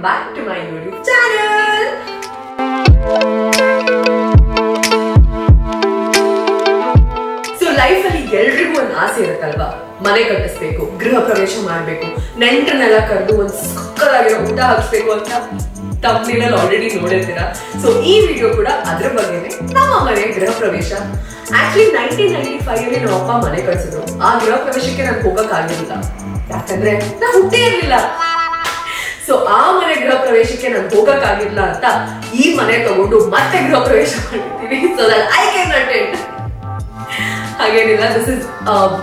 back to my YouTube channel. So life ಅಲ್ಲಿ ಎಲ್ಲರಿಗೂ ಒಂದು ಆಸೆ ಇರುತ್ತಲ್ವಾ, ಮನೆ ಕಟ್ಟಿಸ್ಬೇಕು, ಗೃಹ ಪ್ರವೇಶ ಮಾಡಬೇಕು, ನೆಂಟರನ್ನೆಲ್ಲ ಕರೆದು ಒಂದು ಸಕ್ಕತ್ತಾಗಿರೋ ಊಟ ಹಾಕ್ಸ್ಬೇಕು ಅಂತ ತಮ್ಮನೇಲಿ ಆಲ್ರೆಡಿ ನೋಡಿರ್ತೀರಾ. ಸೊ ಈ ವಿಡಿಯೋ ಕೂಡ ಅದ್ರ ಬಗ್ಗೆನೆ. ನಮ್ಮ ಮನೆ ಗೃಹ ಪ್ರವೇಶ ಆಕ್ಚುಲಿ 1995 ಅಲ್ಲಿ ನಮ್ಮ ಅಪ್ಪ ಮನೆ ಕಟ್ಸಿದ್ರು. ಆ ಗೃಹ ಪ್ರವೇಶಕ್ಕೆ ನಾನು ಹೋಗಕ್ಕಾಗಿರ್ಲಿಲ್ಲ, ಯಾಕಂದ್ರೆ ನಾ ಹುಟ್ಟೇ ಇರ್ಲಿಲ್ಲ. ಸೊ ಆ ಮನೆ ಗೃಹ ಪ್ರವೇಶಕ್ಕೆ ನಾನು ಹೋಗಕ್ಕಾಗಿರ್ಲಿಲ್ಲ ಅಂತ ಈ ಮನೆ ತಗೊಂಡು ಮತ್ತೆ ಗೃಹ ಪ್ರವೇಶ ಮಾಡಿರ್ತೀವಿ. So that I can attend. ಹಾಗೇನಿಲ್ಲ, this is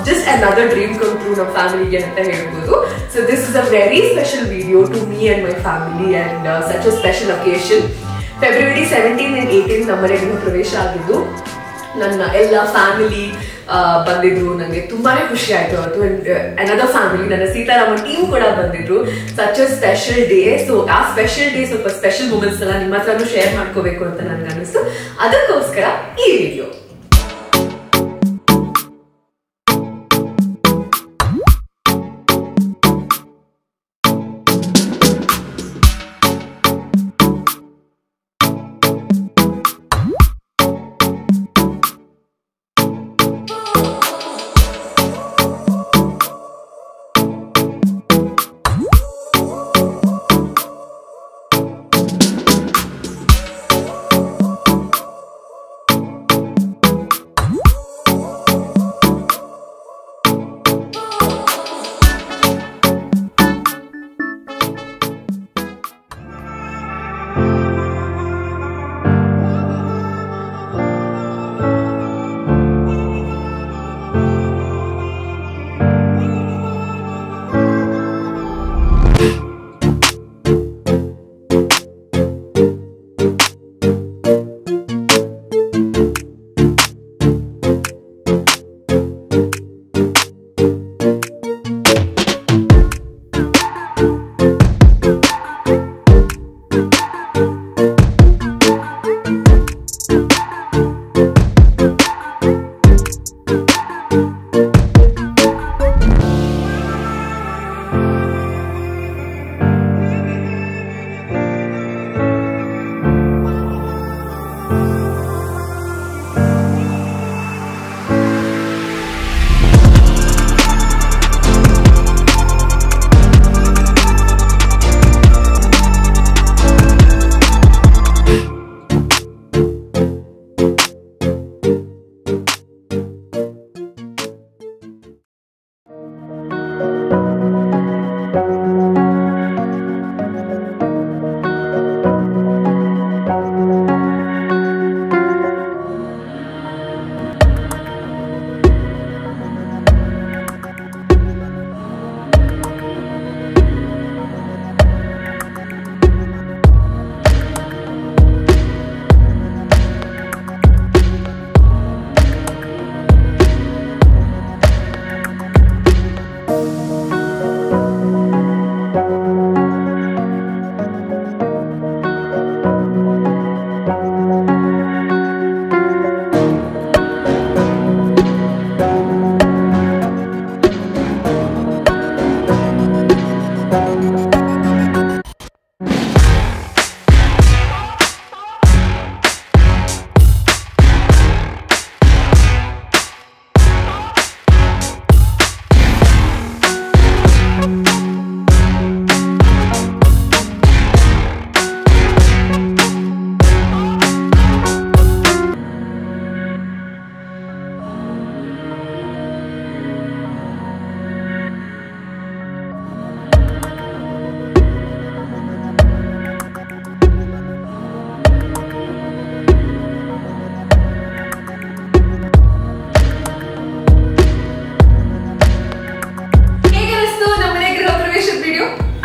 just another dream come true ನಮ್ಮ ಫ್ಯಾಮಿಲಿಗೆ ಅಂತ ಹೇಳ್ಬೋದು. So this is a very special video to me and my family and such a special occasion. February 17 and 18 ನಮ್ಮನೆ ಗೃಹ ಪ್ರವೇಶ ಆಗಿದ್ದು. ನನ್ನ ಎಲ್ಲ ಫ್ಯಾಮಿಲಿ ಬಂದಿದ್ರು, ನನಗೆ ತುಂಬಾನೇ ಖುಷಿ ಆಯ್ತು ಅವತ್ತು. ಅನದರ್ ಫ್ಯಾಮಿಲಿ, ನನ್ನ ಸೀತಾರಾಮನ್ ಟೀಮ್ ಕೂಡ ಬಂದಿದ್ರು. Such a special day. So ಆ ಸ್ಪೆಷಲ್ ಡೇ ಸ್ವಲ್ಪ ಸ್ಪೆಷಲ್ ಮೂಮೆಂಟ್ಸ್ ಎಲ್ಲ ನಿಮ್ಮ ಹತ್ರನೂ ಶೇರ್ ಮಾಡ್ಕೋಬೇಕು ಅಂತ ನನ್ಗೆ ಅನಿಸ್ತು. ಅದಕ್ಕೋಸ್ಕರ ಈ ವಿಡಿಯೋ.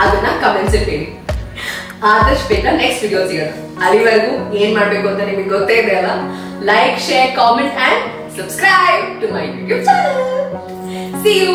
ಅದನ್ನ ಕಮೆಂಟ್ಸ್ ಅಲ್ಲಿ ಹೇಳಿ. ಆದಷ್ಟು ಬೇಗ ನೆಕ್ಸ್ಟ್ ವಿಡಿಯೋ ಸಿಗೋಣ. ಅಲ್ಲಿವರೆಗೂ ಏನ್ ಮಾಡ್ಬೇಕು ಅಂತ ನಿಮಗೆ ಗೊತ್ತೇ ಇದೆ ಅಲ್ಲ. Like, share, comment and subscribe to my YouTube channel. See you.